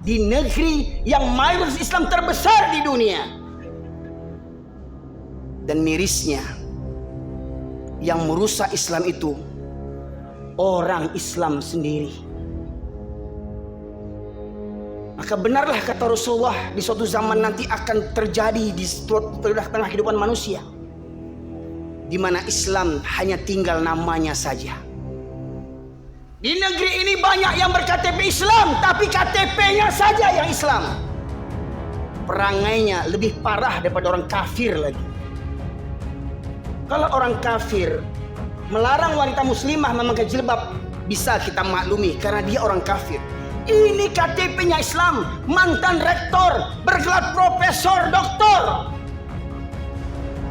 di negeri yang mayoritas Islam terbesar di dunia. Dan mirisnya, yang merusak Islam itu orang Islam sendiri. Maka benarlah kata Rasulullah, di suatu zaman nanti akan terjadi di tengah kehidupan manusia, di mana Islam hanya tinggal namanya saja. Di negeri ini banyak yang berKTP Islam, tapi KTP-nya saja yang Islam. Perangainya lebih parah daripada orang kafir lagi. Kalau orang kafir melarang wanita muslimah memakai jilbab, bisa kita maklumi karena dia orang kafir. Ini KTP-nya Islam, mantan rektor, bergelar profesor, doktor.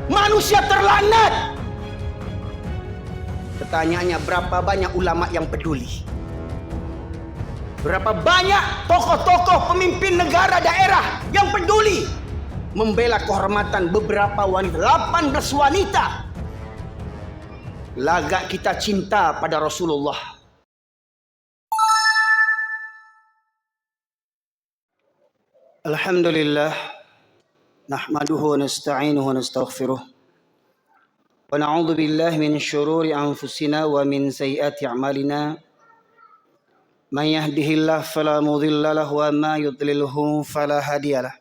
Manusia terlaknat. Pertanyaannya, berapa banyak ulama yang peduli? Berapa banyak tokoh-tokoh pemimpin negara daerah yang peduli membela kehormatan beberapa wanita, 18 wanita. Lagak kita cinta pada Rasulullah. Alhamdulillah, nahmaduhu wa nasta'inuhu wa nastaghfiruh. Wa na'udzu billahi min syururi anfusina wa min sayyiati a'malina. Man yahdihillahu fala mudilla lahu wa ma yudlilhu fala hadiyalah.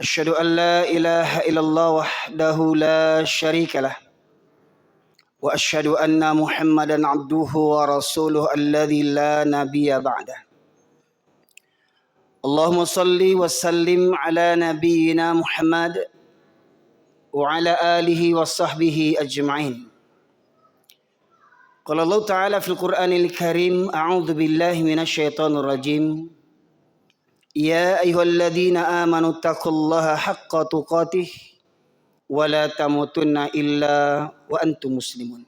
Asyhadu an la ilaha illallah wahdahu la syarikalah. Wa asyhadu anna Muhammadan abduhu wa rasuluhu alladzi la nabiyya ba'dah. Allahumma salli wa sallim ala nabiyyina Muhammad wa ala alihi wa sahbihi ajma'in. Qala Allah Ta'ala fil Qur'anil Karim, a'udzu billahi minasyaitonir rajim. Ya ayyuhalladzina amanu taqullaha haqqa tuqatih wa la tamutunna illa wa antum muslimun.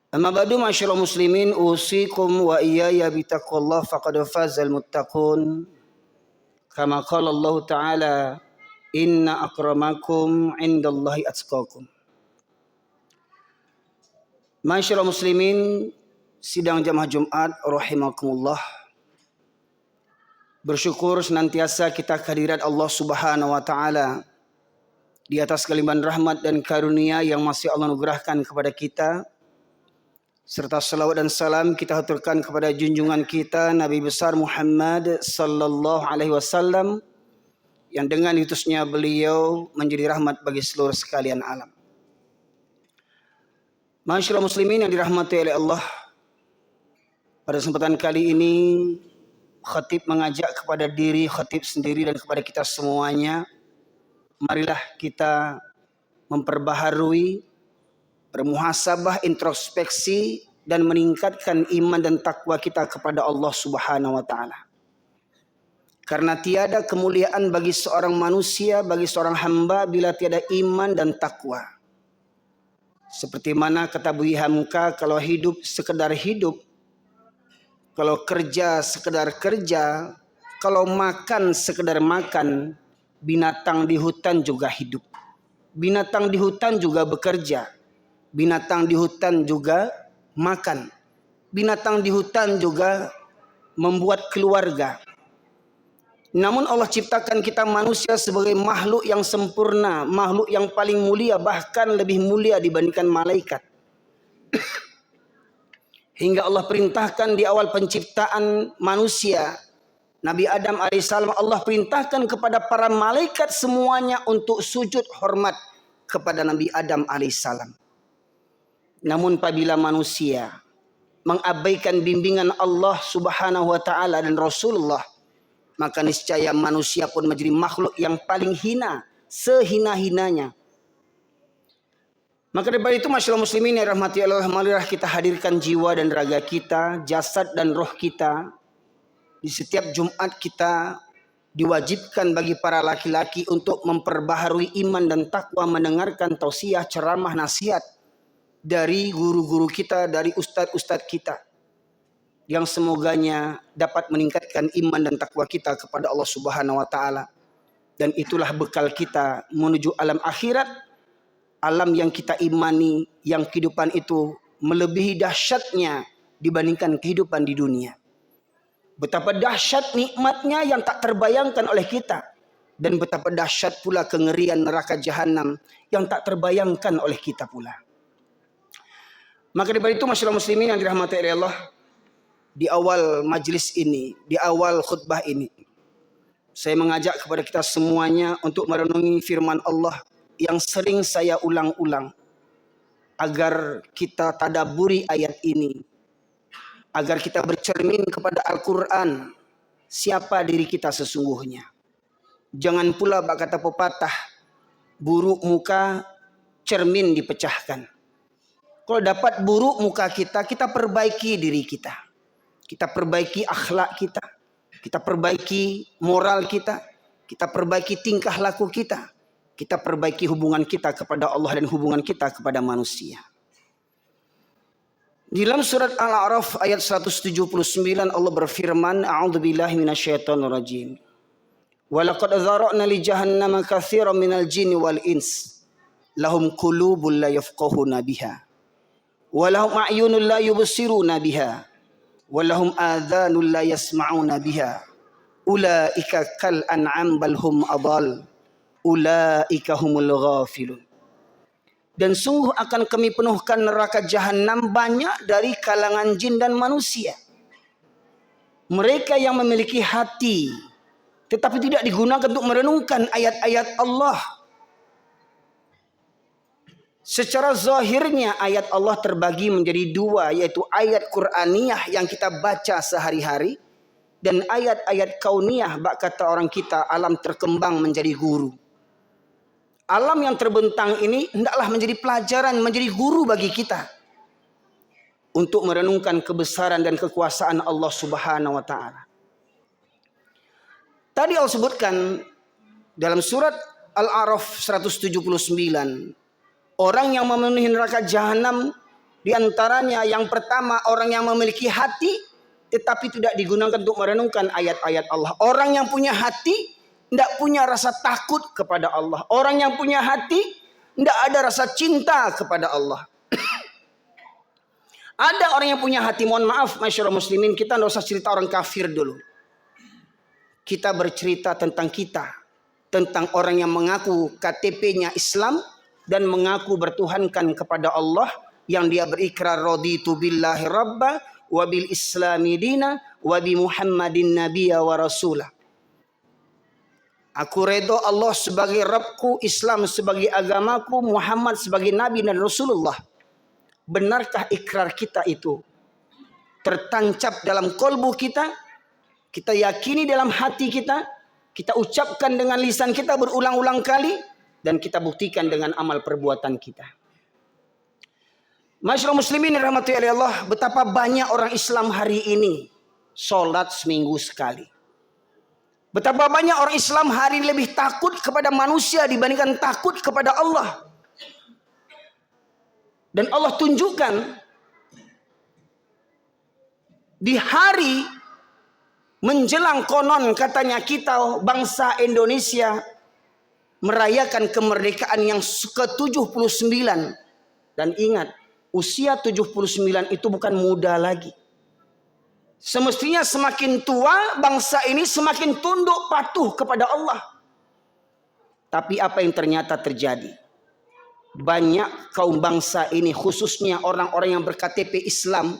Amma ba'du, ma'asyiral muslimin, usikum wa iyaya bitaqwallah faqad fazal muttaqun. Kama qala Allah Ta'ala, inna akramakum indallahi atqakum. Ma'asyiral muslimin, sidang jamaah Jumat rahimakumullah. Bersyukur senantiasa kita kehadirat Allah Subhanahu wa taala di atas kelimpahan rahmat dan karunia yang masih Allah anugerahkan kepada kita. Serta salawat dan salam kita haturkan kepada junjungan kita Nabi besar Muhammad sallallahu alaihi wasallam, yang dengan diutusnya beliau menjadi rahmat bagi seluruh sekalian alam. Ma'asyiral muslimin yang dirahmati oleh Allah, pada kesempatan kali ini khatib mengajak kepada diri khatib sendiri dan kepada kita semuanya, marilah kita memperbaharui, bermuhasabah, introspeksi, dan meningkatkan iman dan takwa kita kepada Allah Subhanahu wa taala. Karena tiada kemuliaan bagi seorang manusia, bagi seorang hamba bila tiada iman dan takwa. Seperti mana kata Buya Hamka, kalau hidup sekedar hidup, kalau kerja sekedar kerja, kalau makan sekedar makan, binatang di hutan juga hidup. Binatang di hutan juga bekerja. Binatang di hutan juga makan. Binatang di hutan juga membuat keluarga. Namun Allah ciptakan kita manusia sebagai makhluk yang sempurna, makhluk yang paling mulia, bahkan lebih mulia dibandingkan malaikat. Hingga Allah perintahkan di awal penciptaan manusia, Nabi Adam alaihissalam, Allah perintahkan kepada para malaikat semuanya untuk sujud hormat kepada Nabi Adam alaihissalam. Namun apabila manusia mengabaikan bimbingan Allah Subhanahu wa taala dan Rasulullah, maka niscaya manusia pun menjadi makhluk yang paling hina, sehina-hinanya. Maka daripada itu, masyaallah muslimin yang rahmati Allah, marilah kita hadirkan jiwa dan raga kita, jasad dan roh kita. Di setiap Jumat kita diwajibkan bagi para laki-laki untuk memperbaharui iman dan takwa, mendengarkan tausiah, ceramah, nasihat dari guru-guru kita, dari ustadz-ustadz kita, yang semoganya dapat meningkatkan iman dan takwa kita kepada Allah Subhanahu wa taala. Dan itulah bekal kita menuju alam akhirat, alam yang kita imani, yang kehidupan itu melebihi dahsyatnya dibandingkan kehidupan di dunia. Betapa dahsyat nikmatnya yang tak terbayangkan oleh kita. Dan betapa dahsyat pula kengerian neraka jahanam yang tak terbayangkan oleh kita pula. Maka daripada itu masyarakat muslimin yang dirahmati oleh Allah, di awal majlis ini, di awal khutbah ini, saya mengajak kepada kita semuanya untuk merenungi firman Allah yang sering saya ulang-ulang, agar kita tadabburi ayat ini, agar kita bercermin kepada Al-Quran, siapa diri kita sesungguhnya. Jangan pula kata pepatah, buruk muka cermin dipecahkan. Kalau dapat buruk muka kita, kita perbaiki diri kita. Kita perbaiki akhlak kita. Kita perbaiki moral kita. Kita perbaiki tingkah laku kita. Kita perbaiki hubungan kita kepada Allah dan hubungan kita kepada manusia. Di dalam surat Al-A'raf ayat 179 Allah berfirman, A'udzubillahi minasyaitonirrajim. Walaqad dzara'na li jahannama katsiran minal jinni wal ins lahum qulubun la yafqahuna biha wa lahum a'yunun la yubsiruna biha wa lahum adhanun la yasma'una biha ulaika kal an'am bal hum adall ulaika humul ghafilun. Dan sungguh akan kami penuhkan neraka jahanam banyak dari kalangan jin dan manusia. Mereka yang memiliki hati tetapi tidak digunakan untuk merenungkan ayat-ayat Allah. Secara zahirnya ayat Allah terbagi menjadi dua, yaitu ayat Qur'aniyah yang kita baca sehari-hari dan ayat-ayat kauniyah, bak kata orang kita, alam terkembang menjadi guru. Alam yang terbentang ini hendaklah menjadi pelajaran, menjadi guru bagi kita untuk merenungkan kebesaran dan kekuasaan Allah Subhanahu wa taala. Tadi Allah sebutkan dalam surat Al-A'raf 179, orang yang memenuhi neraka jahanam diantaranya yang pertama orang yang memiliki hati tetapi tidak digunakan untuk merenungkan ayat-ayat Allah. Orang yang punya hati tidak punya rasa takut kepada Allah. Orang yang punya hati tidak ada rasa cinta kepada Allah. Ada orang yang punya hati, mohon maaf masyarakat muslimin, kita tidak usah cerita orang kafir dulu. Kita bercerita tentang kita, tentang orang yang mengaku KTP-nya Islam dan mengaku bertuhankan kepada Allah, yang dia berikrar raditu billahi rabba wa bil islami dina wa bi Muhammadin nabiyya wa rasulah. Aku redha Allah sebagai Rabbku, Islam sebagai agamaku, Muhammad sebagai nabi dan Rasulullah. Benarkah ikrar kita itu tertancap dalam kolbu kita? Kita yakini dalam hati kita, kita ucapkan dengan lisan kita berulang-ulang kali, dan kita buktikan dengan amal perbuatan kita. Masyaallah muslimin rahmati Allah, betapa banyak orang Islam hari ini sholat seminggu sekali. Betapa banyak orang Islam hari ini lebih takut kepada manusia dibandingkan takut kepada Allah. Dan Allah tunjukkan di hari menjelang konon katanya kita bangsa Indonesia merayakan kemerdekaan yang ke-79. Dan ingat, usia 79 itu bukan muda lagi. Semestinya semakin tua bangsa ini semakin tunduk patuh kepada Allah. Tapi apa yang ternyata terjadi? Banyak kaum bangsa ini, khususnya orang-orang yang berKTP Islam,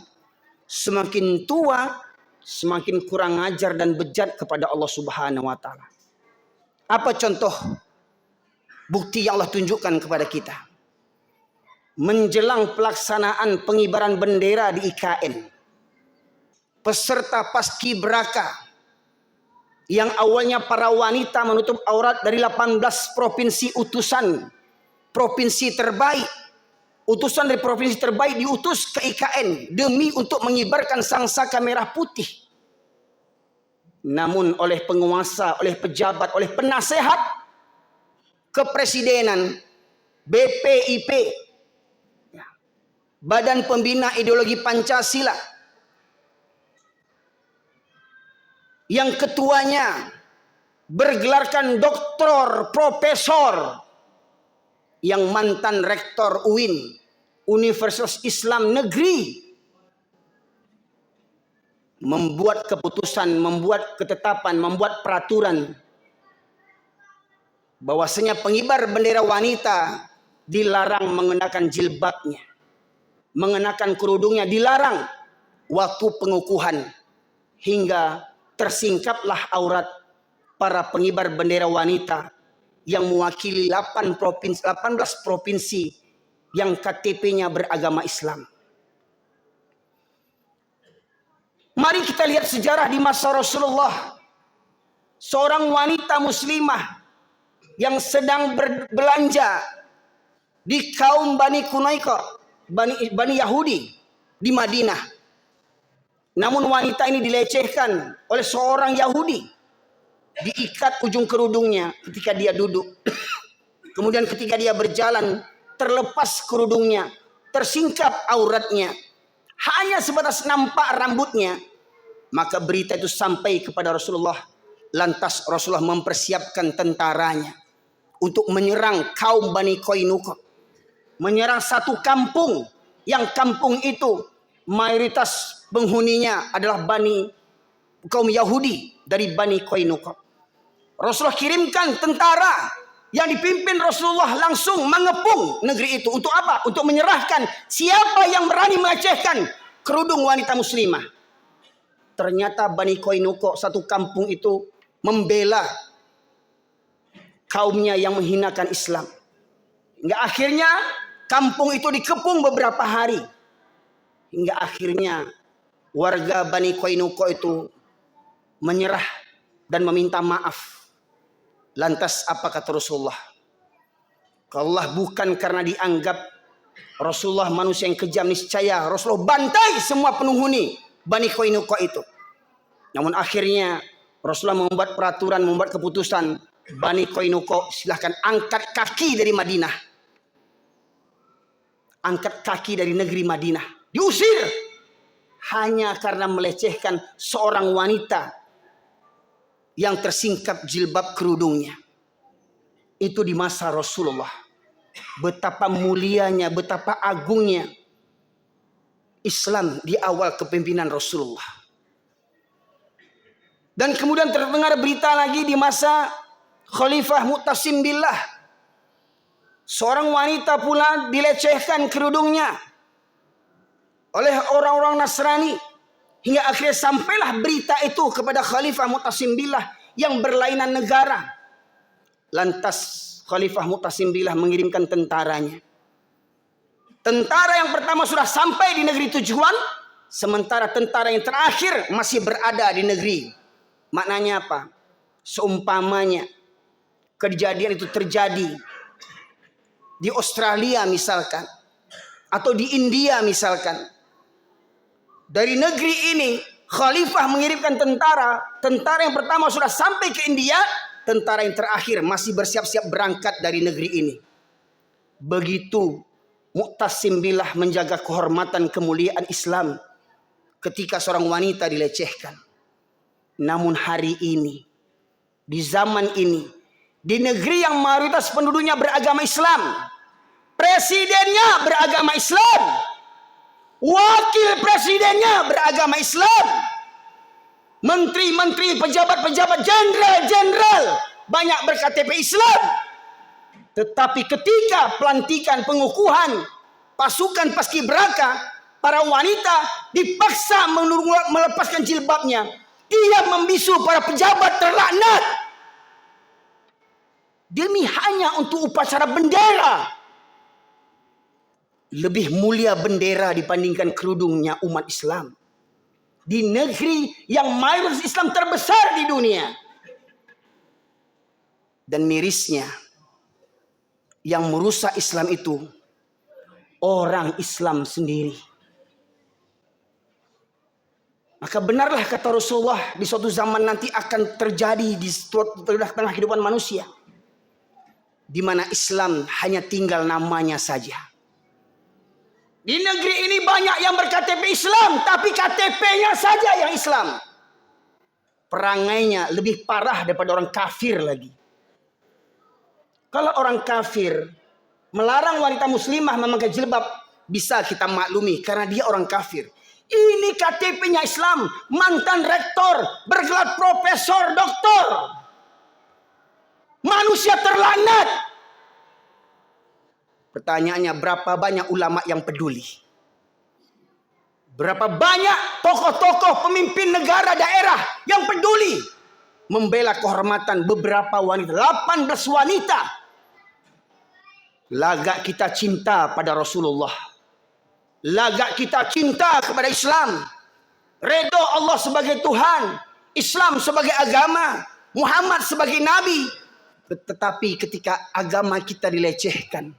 semakin tua semakin kurang ajar dan bejat kepada Allah Subhanahu wa taala. Apa contoh bukti yang Allah tunjukkan kepada kita? Menjelang pelaksanaan pengibaran bendera di IKN, peserta paskibraka yang awalnya para wanita menutup aurat dari 18 provinsi utusan provinsi terbaik, utusan dari provinsi terbaik diutus ke IKN demi untuk mengibarkan sangsaka merah putih. Namun oleh penguasa, oleh pejabat, oleh penasehat kepresidenan, BPIP, Badan Pembina Ideologi Pancasila, yang ketuanya bergelarkan doktor, profesor, yang mantan rektor UIN, Universitas Islam Negeri membuat keputusan, membuat ketetapan, membuat peraturan bahwasanya pengibar bendera wanita dilarang mengenakan jilbabnya, mengenakan kerudungnya dilarang waktu pengukuhan, hingga tersingkaplah aurat para pengibar bendera wanita yang mewakili 18 provinsi yang KTP-nya beragama Islam. Mari kita lihat sejarah di masa Rasulullah. Seorang wanita muslimah yang sedang berbelanja di kaum Bani Quraisy, Bani Yahudi di Madinah. Namun wanita ini dilecehkan oleh seorang Yahudi. Diikat ujung kerudungnya ketika dia duduk. Kemudian ketika dia berjalan, terlepas kerudungnya, tersingkap auratnya. Hanya sebatas nampak rambutnya. Maka berita itu sampai kepada Rasulullah. Lantas Rasulullah mempersiapkan tentaranya untuk menyerang kaum Bani Qainuqa. Menyerang satu kampung, yang kampung itu mayoritas penghuninya adalah kaum Yahudi dari Bani Qainuqa. Rasulullah kirimkan tentara yang dipimpin Rasulullah langsung mengepung negeri itu. Untuk apa? Untuk menyerahkan siapa yang berani melecehkan kerudung wanita muslimah. Ternyata Bani Qainuqa, satu kampung itu, membela kaumnya yang menghinakan Islam. Hingga akhirnya kampung itu dikepung beberapa hari. Hingga akhirnya warga Bani Qainuqa itu menyerah dan meminta maaf. Lantas apa kata Rasulullah? Kalau bukan karena dianggap Rasulullah manusia yang kejam, niscaya Rasulullah bantai semua penghuni Bani Qainuqa itu. Namun akhirnya Rasulullah membuat peraturan, membuat keputusan, Bani Qainuqa silahkan angkat kaki dari Madinah. Angkat kaki dari negeri Madinah. Diusir hanya karena melecehkan seorang wanita yang tersingkap jilbab kerudungnya. Itu di masa Rasulullah. Betapa mulianya, betapa agungnya Islam di awal kepemimpinan Rasulullah. Dan kemudian terdengar berita lagi di masa Khalifah Mu'tasim Billah. Seorang wanita pula dilecehkan kerudungnya oleh orang-orang Nasrani. Hingga akhirnya sampailah berita itu kepada Khalifah Mu'tasim Billah yang berlainan negara. Lantas Khalifah Mu'tasim Billah mengirimkan tentaranya. Tentara yang pertama sudah sampai di negeri tujuan, sementara tentara yang terakhir masih berada di negeri. Maknanya apa? Seumpamanya kejadian itu terjadi di Australia misalkan, atau di India misalkan. Dari negeri ini Khalifah mengirimkan tentara yang pertama sudah sampai ke India, tentara yang terakhir masih bersiap-siap berangkat dari negeri ini. Begitu Mu'tasim Billah menjaga kehormatan kemuliaan Islam ketika seorang wanita dilecehkan. Namun hari ini, di zaman ini, di negeri yang mayoritas penduduknya beragama Islam, presidennya beragama Islam, wakil presidennya beragama Islam, menteri-menteri, pejabat-pejabat, jenderal-jenderal banyak berKTP Islam. Tetapi ketika pelantikan pengukuhan pasukan paskibraka, para wanita dipaksa melepaskan jilbabnya. Dia membisu para pejabat terlaknat demi hanya untuk upacara bendera. Lebih mulia bendera dibandingkan kerudungnya umat Islam di negeri yang mayoritas Islam terbesar di dunia. Dan mirisnya, yang merusak Islam itu orang Islam sendiri. Maka benarlah kata Rasulullah, di suatu zaman nanti akan terjadi di tengah kehidupan manusia, di mana Islam hanya tinggal namanya saja. Di negeri ini banyak yang berKTP Islam, tapi KTP-nya saja yang Islam. Perangainya lebih parah daripada orang kafir lagi. Kalau orang kafir melarang wanita muslimah memakai jilbab, bisa kita maklumi karena dia orang kafir. Ini KTP-nya Islam, mantan rektor, bergelar profesor, doktor. Manusia terlanat. Pertanyaannya, berapa banyak ulama yang peduli? Berapa banyak tokoh-tokoh pemimpin negara daerah yang peduli membela kehormatan beberapa wanita, 18 wanita. Lagak kita cinta pada Rasulullah. Lagak kita cinta kepada Islam. Redha Allah sebagai Tuhan, Islam sebagai agama, Muhammad sebagai Nabi. Tetapi ketika agama kita dilecehkan,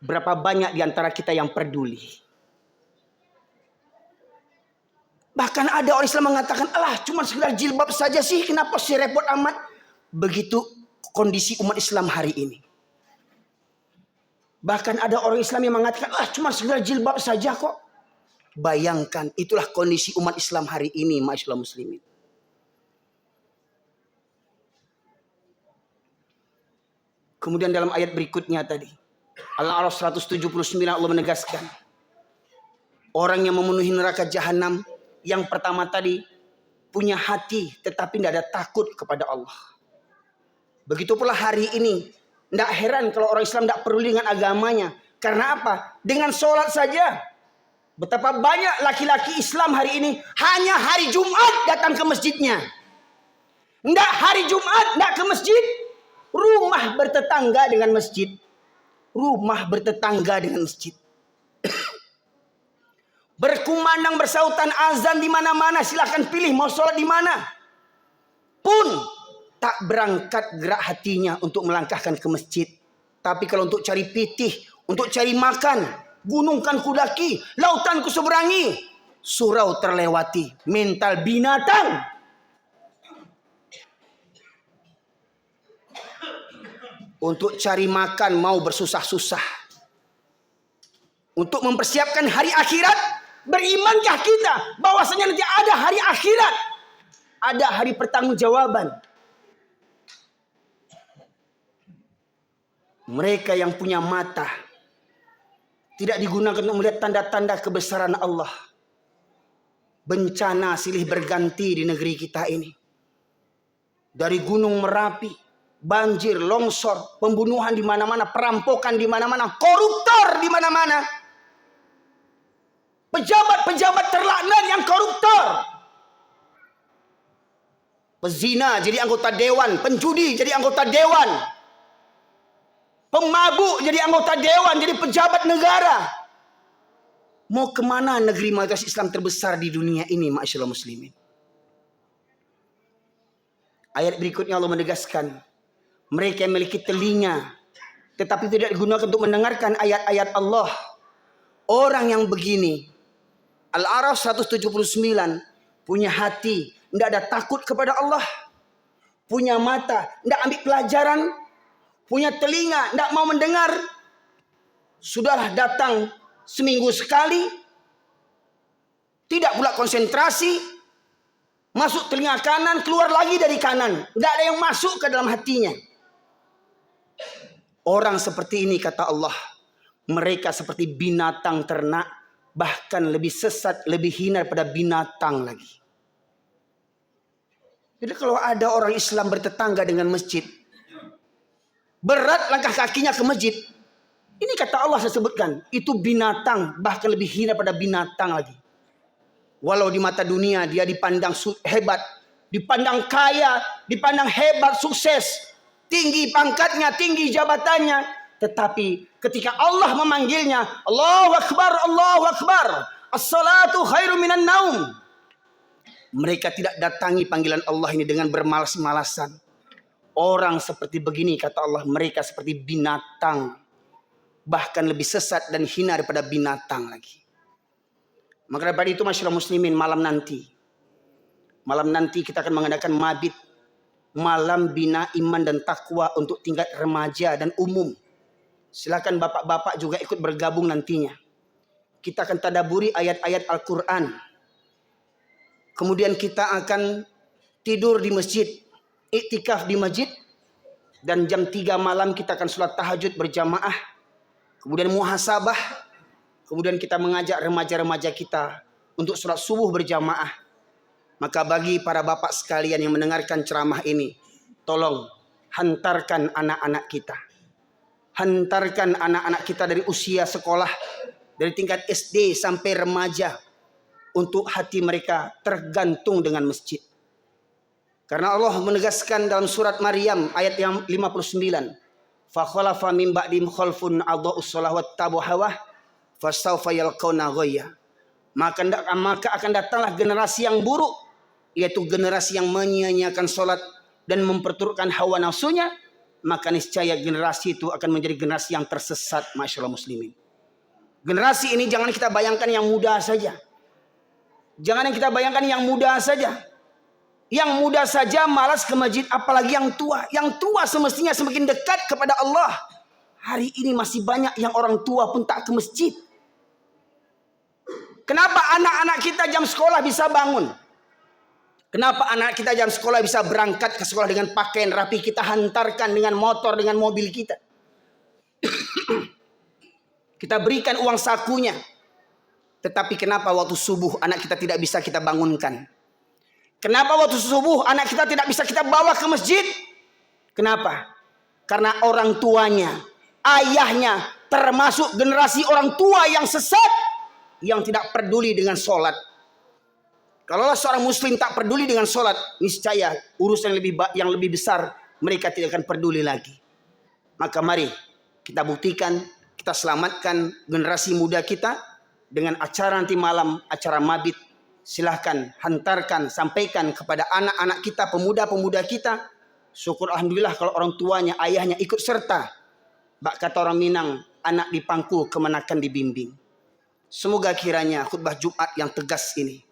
berapa banyak di antara kita yang peduli? Bahkan ada orang Islam mengatakan, alah cuma sekedar jilbab saja sih, kenapa sih repot amat? Begitu kondisi umat Islam hari ini. Bahkan ada orang Islam yang mengatakan, ah cuma sekedar jilbab saja kok. Bayangkan, itulah kondisi umat Islam hari ini, ma'asyiral muslimin. Kemudian dalam ayat berikutnya tadi, Al-A'raf 179 Allah menegaskan, orang yang memenuhi neraka jahanam, yang pertama tadi punya hati tetapi tidak ada takut kepada Allah. Begitu pula hari ini, tidak heran kalau orang Islam tidak peduli dengan agamanya. Karena apa? Dengan sholat saja. Betapa banyak laki-laki Islam hari ini hanya hari Jumat datang ke masjidnya. Tidak hari Jumat tidak ke masjid. Rumah bertetangga dengan masjid. Rumah bertetangga dengan masjid. Berkumandang bersautan azan di mana-mana, silakan pilih mau sholat di mana. Pun tak berangkat gerak hatinya untuk melangkahkan ke masjid. Tapi kalau untuk cari pitih, untuk cari makan, gunung kan kudaki, lautan ku seberangi, surau terlewati, mental binatang. Untuk cari makan mau bersusah-susah. Untuk mempersiapkan hari akhirat, berimankah kita bahwasanya nanti ada hari akhirat? Ada hari pertanggungjawaban. Mereka yang punya mata tidak digunakan untuk melihat tanda-tanda kebesaran Allah. Bencana silih berganti di negeri kita ini. Dari Gunung Merapi, banjir, longsor, pembunuhan di mana-mana, perampokan di mana-mana, koruptor di mana-mana. Pejabat-pejabat terlaknat yang koruptor. Pezina jadi anggota dewan, penjudi jadi anggota dewan. Pemabuk jadi anggota dewan, jadi pejabat negara. Mau kemana negeri mayoritas Islam terbesar di dunia ini, ma'asyiral muslimin? Ayat berikutnya Allah menegaskan, mereka yang memiliki telinga tetapi tidak digunakan untuk mendengarkan ayat-ayat Allah. Orang yang begini, Al-A'raf 179, punya hati, tidak ada takut kepada Allah. Punya mata, tidak ambil pelajaran. Punya telinga, tidak mau mendengar. Sudahlah datang seminggu sekali. Tidak pula konsentrasi. Masuk telinga kanan, keluar lagi dari kanan. Tidak ada yang masuk ke dalam hatinya. Orang seperti ini kata Allah, mereka seperti binatang ternak. Bahkan lebih sesat, lebih hina daripada binatang lagi. Jadi kalau ada orang Islam bertetangga dengan masjid, berat langkah kakinya ke masjid, ini kata Allah saya sebutkan, itu binatang, bahkan lebih hina pada binatang lagi. Walau di mata dunia dia dipandang hebat, dipandang kaya, dipandang hebat, sukses, tinggi pangkatnya, tinggi jabatannya, tetapi ketika Allah memanggilnya, Allahu Akbar, Allahu Akbar, as-salatu khairu minan naum, mereka tidak datangi panggilan Allah ini dengan bermalas-malasan. Orang seperti begini kata Allah, mereka seperti binatang, bahkan lebih sesat dan hina daripada binatang lagi. Maka daripada itu masyarakat muslimin, malam nanti kita akan mengadakan mabit, malam bina iman dan takwa untuk tingkat remaja dan umum. Silakan bapak-bapak juga ikut bergabung nantinya. Kita akan tadaburi ayat-ayat Al-Quran. Kemudian kita akan tidur di masjid, iktikaf di masjid, dan jam 3 malam kita akan sholat tahajud berjamaah. Kemudian muhasabah. Kemudian kita mengajak remaja-remaja kita untuk sholat subuh berjamaah. Maka bagi para bapak sekalian yang mendengarkan ceramah ini, tolong hantarkan anak-anak kita. Hantarkan anak-anak kita dari usia sekolah, dari tingkat SD sampai remaja, untuk hati mereka tergantung dengan masjid. Karena Allah menegaskan dalam surat Maryam ayat yang 59, fa khalafa min ba'dihim khalfun adha'us shalah wattabu hawah fasawfa yalqawna ghayya. Maka akan datanglah generasi yang buruk, yaitu generasi yang menyia-nyiakan salat dan memperturutkan hawa nafsunya. Maka niscaya generasi itu akan menjadi generasi yang tersesat. Masyaallah muslimin. Generasi ini jangan kita bayangkan yang muda saja. Jangan kita bayangkan yang muda saja. Yang muda saja malas ke masjid, apalagi yang tua. Yang tua semestinya semakin dekat kepada Allah. Hari ini masih banyak yang orang tua pun tak ke masjid. Kenapa anak-anak kita jam sekolah bisa bangun? Kenapa anak kita jam sekolah bisa berangkat ke sekolah dengan pakaian rapi, kita hantarkan dengan motor, dengan mobil kita. Kita berikan uang sakunya. Tetapi kenapa waktu subuh anak kita tidak bisa kita bangunkan? Kenapa waktu subuh anak kita tidak bisa kita bawa ke masjid? Kenapa? Karena orang tuanya, ayahnya, termasuk generasi orang tua yang sesat, yang tidak peduli dengan sholat. Kalau seorang muslim tak peduli dengan sholat, niscaya urusan yang lebih besar mereka tidak akan peduli lagi. Maka mari kita buktikan, kita selamatkan generasi muda kita dengan acara nanti malam, acara mabit. Silahkan hantarkan, sampaikan kepada anak-anak kita, pemuda-pemuda kita. Syukur alhamdulillah kalau orang tuanya, ayahnya ikut serta. Bak kata orang Minang, anak di pangku kemenakan dibimbing. Semoga kiranya khutbah Jumat yang tegas ini,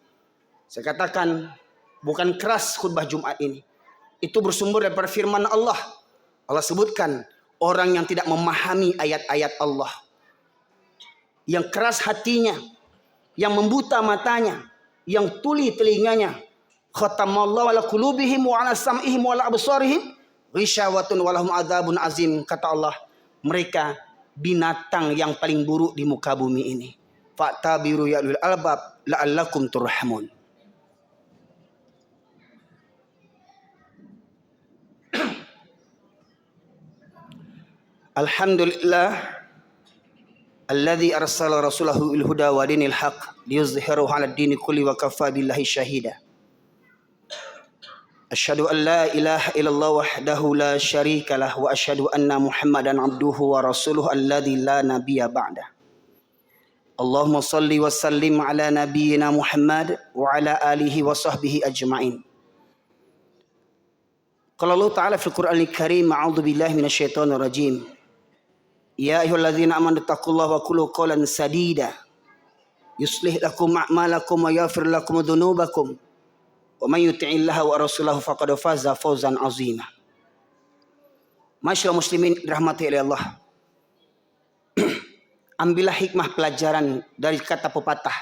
saya katakan bukan keras khutbah Jumat ini, itu bersumber daripada firman Allah. Allah sebutkan orang yang tidak memahami ayat-ayat Allah, yang keras hatinya, yang membuta matanya, yang tuli telinganya. Khatamallahu ala qulubihim wa ala sam'ihim wa ala absarihim ghisyawatun wa lahum adzabun azim. Kata Allah, mereka binatang yang paling buruk di muka bumi ini. Fa'tabiru ya ulil albab la'allakum turhamun. Alhamdulillah alladzi arsala rasulahu bil huda wa dinil haq liyuzhhirahu 'ala ad-dini kulli wa kafa billahi syahida. Asyhadu an la ilaha illallah wahdahu la syarikalah wa asyhadu anna Muhammadan abduhu wa rasuluhu alladzi la nabiyya ba'da. Allahumma salli wa sallim ala nabiyyina Muhammad wa ala alihi wa sahbihi ajma'in. Qala Allah Ta'ala fil Qur'anil Karim, a'udzu billahi minasyaitonir rajim. Ya ayyuhalladzina amanu taqullaha wa qulu qawlan sadida yuslih lakum a'malakum wa yaghfir lakum dzunubakum wa may yuti'illaha wa rasulahu faqad faza fawzan 'azima. Masyaallah muslimin rahmati oleh Allah. Ambillah hikmah pelajaran dari kata pepatah,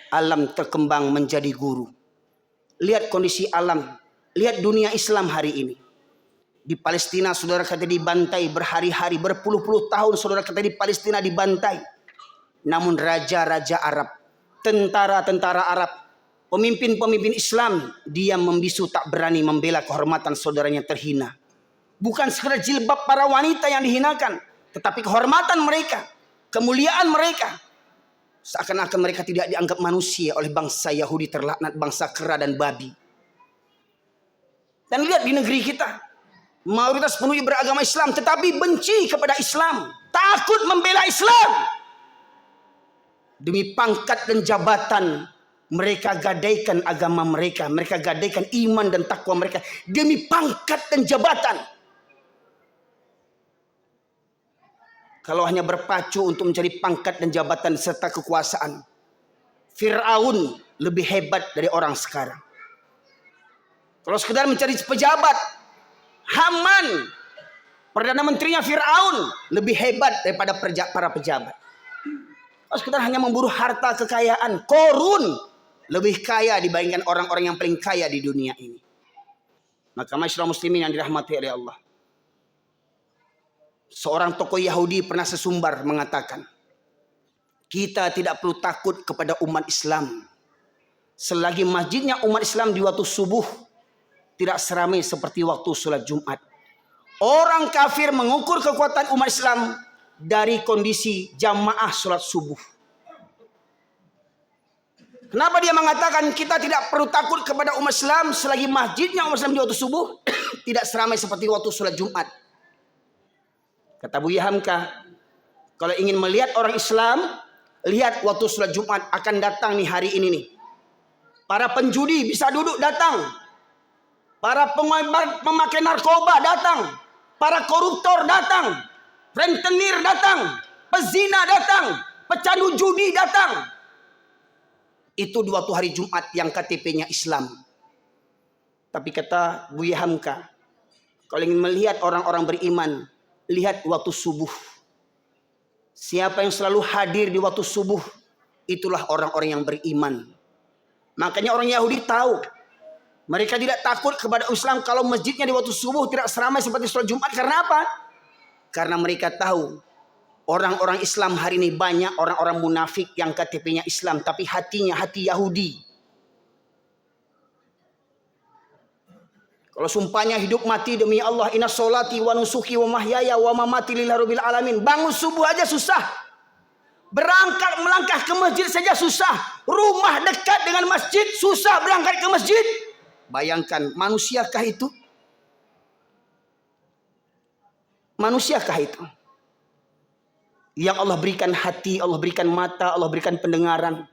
alam terkembang menjadi guru. Lihat kondisi alam, lihat dunia Islam hari ini. Di Palestina saudara kita dibantai berhari-hari, berpuluh-puluh tahun saudara kita di Palestina dibantai. Namun raja-raja Arab, tentara-tentara Arab, pemimpin-pemimpin Islam, dia membisu, tak berani membela kehormatan saudaranya terhina. Bukan sekedar jilbab para wanita yang dihinakan, tetapi kehormatan mereka, kemuliaan mereka. Seakan-akan mereka tidak dianggap manusia oleh bangsa Yahudi terlaknat, bangsa kera dan babi. Dan lihat di negeri kita, mayoritas penuh beragama Islam tetapi benci kepada Islam, takut membela Islam. Demi pangkat dan jabatan mereka gadaikan agama mereka, mereka gadaikan iman dan takwa mereka demi pangkat dan jabatan. Kalau hanya berpacu untuk mencari pangkat dan jabatan serta kekuasaan, Fir'aun lebih hebat dari orang sekarang. Kalau sekedar mencari pejabat, Haman, perdana menterinya Fir'aun, lebih hebat daripada para pejabat. Kalau sekedar hanya memburu harta kekayaan, Korun lebih kaya dibandingkan orang-orang yang paling kaya di dunia ini. Maka masyarakat muslimin yang dirahmati oleh Allah, seorang tokoh Yahudi pernah sesumbar mengatakan, kita tidak perlu takut kepada umat Islam, selagi masjidnya umat Islam di waktu subuh tidak seramai seperti waktu sholat Jumat. Orang kafir mengukur kekuatan umat Islam dari kondisi jamaah sholat subuh. Kenapa dia mengatakan kita tidak perlu takut kepada umat Islam selagi masjidnya umat Islam di waktu subuh tidak seramai seperti waktu sholat Jumat? Kata Buya Hamka, kalau ingin melihat orang Islam, lihat waktu sholat Jumat akan datang nih hari ini nih. Para penjudi bisa duduk datang. Para pemakai narkoba datang. Para koruptor datang. Rentenir datang. Pezina datang. Pecandu judi datang. Itu di waktu hari Jumat yang KTP-nya Islam. Tapi kata Buya Hamka, kalau ingin melihat orang-orang beriman, lihat waktu subuh. Siapa yang selalu hadir di waktu subuh, itulah orang-orang yang beriman. Makanya orang Yahudi tahu, mereka tidak takut kepada Islam kalau masjidnya di waktu subuh tidak seramai seperti sholat Jumat. Karena apa? Karena mereka tahu orang-orang Islam hari ini banyak orang-orang munafik yang KTP-nya Islam tapi hatinya hati Yahudi. Kalau sumpahnya hidup mati demi Allah, inna sholati wa nusuki wa mahyaya wa mamati lillahi rabbil alamin. Bangun subuh aja susah. Berangkat melangkah ke masjid saja susah. Rumah dekat dengan masjid susah berangkat ke masjid. Bayangkan, manusiakah itu? Manusiakah itu? Yang Allah berikan hati, Allah berikan mata, Allah berikan pendengaran.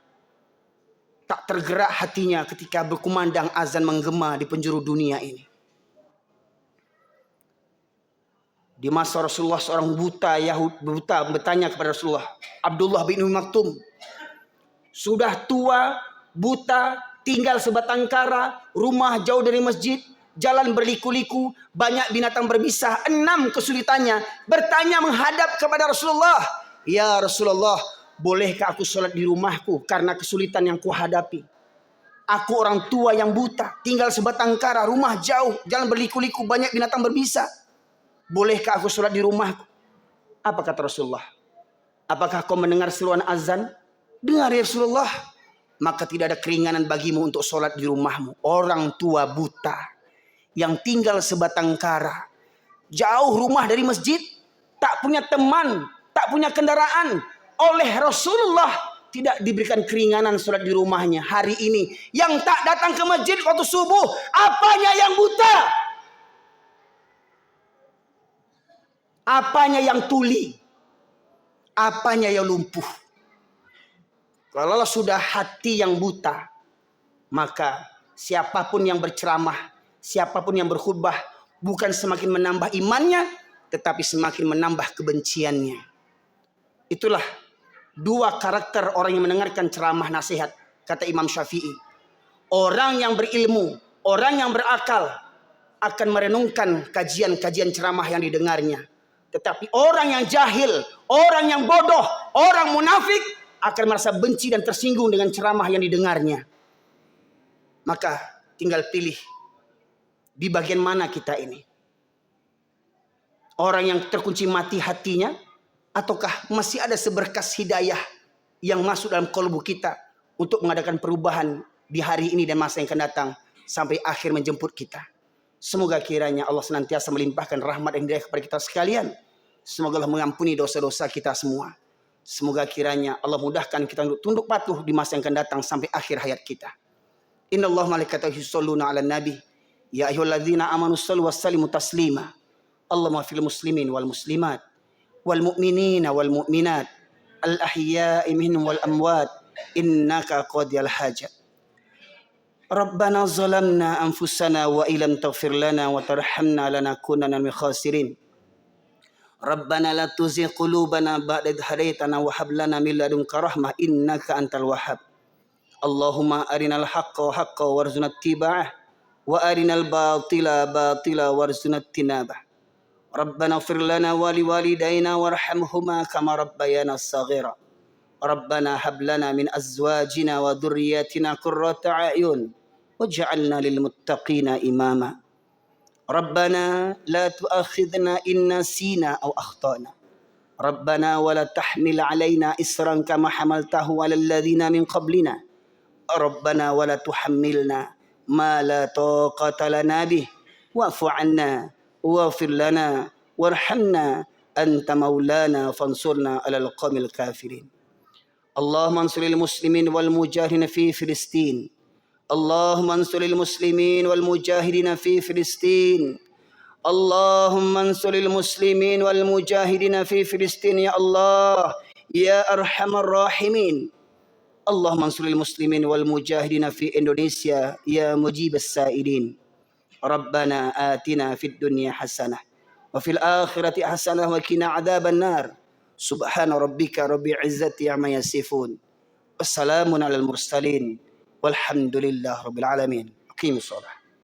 Tak tergerak hatinya ketika berkumandang azan menggema di penjuru dunia ini. Di masa Rasulullah, seorang buta bertanya kepada Rasulullah, Abdullah bin Umi Maktum, sudah tua, buta, tinggal sebatang kara, rumah jauh dari masjid, jalan berliku-liku, banyak binatang berbisa, 6 kesulitannya. Bertanya menghadap kepada Rasulullah, ya Rasulullah, bolehkah aku sholat di rumahku karena kesulitan yang kuhadapi? Aku orang tua yang buta, tinggal sebatang kara, rumah jauh, jalan berliku-liku, banyak binatang berbisa. Bolehkah aku sholat di rumahku? Apa kata Rasulullah? Apakah kau mendengar seruan azan? Dengar ya Rasulullah. Maka tidak ada keringanan bagimu untuk sholat di rumahmu. Orang tua buta yang tinggal sebatang kara, jauh rumah dari masjid, tak punya teman, tak punya kendaraan. Oleh Rasulullah tidak diberikan keringanan sholat di rumahnya. Hari ini yang tak datang ke masjid waktu subuh, apanya yang buta? Apanya yang tuli? Apanya yang lumpuh? Kalau sudah hati yang buta, maka siapapun yang berceramah, siapapun yang berkhutbah, bukan semakin menambah imannya, tetapi semakin menambah kebenciannya. Itulah 2 karakter orang yang mendengarkan ceramah nasihat, kata Imam Syafi'i. Orang yang berilmu, orang yang berakal akan merenungkan kajian-kajian ceramah yang didengarnya. Tetapi orang yang jahil, orang yang bodoh, orang munafik akan merasa benci dan tersinggung dengan ceramah yang didengarnya. Maka tinggal pilih di bagian mana kita ini. Orang yang terkunci mati hatinya, ataukah masih ada seberkas hidayah yang masuk dalam kalbu kita untuk mengadakan perubahan di hari ini dan masa yang akan datang sampai akhir menjemput kita. Semoga kiranya Allah senantiasa melimpahkan rahmat dan hidayah kepada kita sekalian. Semoga Allah mengampuni dosa-dosa kita semua. Semoga kiranya Allah mudahkan kita untuk tunduk patuh di masa yang akan datang sampai akhir hayat kita. Innallaha malaikatahu yusholluna 'alan nabi. Ya ayyuhalladzina amanu shallu wassallimu taslima. Allahumma fil muslimin wal muslimat wal mu'minina wal mu'minat al ahya'i minhum wal amwat innaka qadiyal hajat. Rabbana zalamna anfusana wa illam taghfir lana wa tarhamna lanakunanna minal khasirin. Rabbana la tuzigh qulubana ba'da idh hadaitana wa hab lana min ladunka rahmah innaka antal wahhab. Allahumma arinal haqqa haqqan warzuqna ittiba'ah wa arinal batila batila warzuqna ijtinabah. Rabbana ighfir lana wa liwalidayna warhamhuma kama rabbayana shaghira. Rabbana hab lana min azwajina wa dhurriyyatina qurrata a'yun waj'alna lil muttaqina imama. Rabbana la tu'akhidhna in nasina aw akhtana. Rabbana wa la tahmil 'alaina isran kama hamaltahu 'alal ladzina min qablina. ربنا ولا تحملنا ما لا طاقة لنا به واعف عنا واغفر لنا وارحمنا أنت مولانا فانصرنا على القوم الكافرين. اللهم انصر المسلمين والمجاهدين في فلسطين. اللهم انصر المسلمين والمجاهدين في فلسطين. اللهم انصر المسلمين والمجاهدين في فلسطين يا الله يا أرحم الراحمين. اللهم انصر المسلمين والمجاهدين في إندونيسيا يا مجيب السائلين. ربنا آتنا في الدنيا حسنة وفي الآخرة حسنة وقنا عذاب النار. سبحان ربك رب العزة عما يصفون والسلام على المرسلين والحمد لله رب العالمين. أقيموا الصلاة.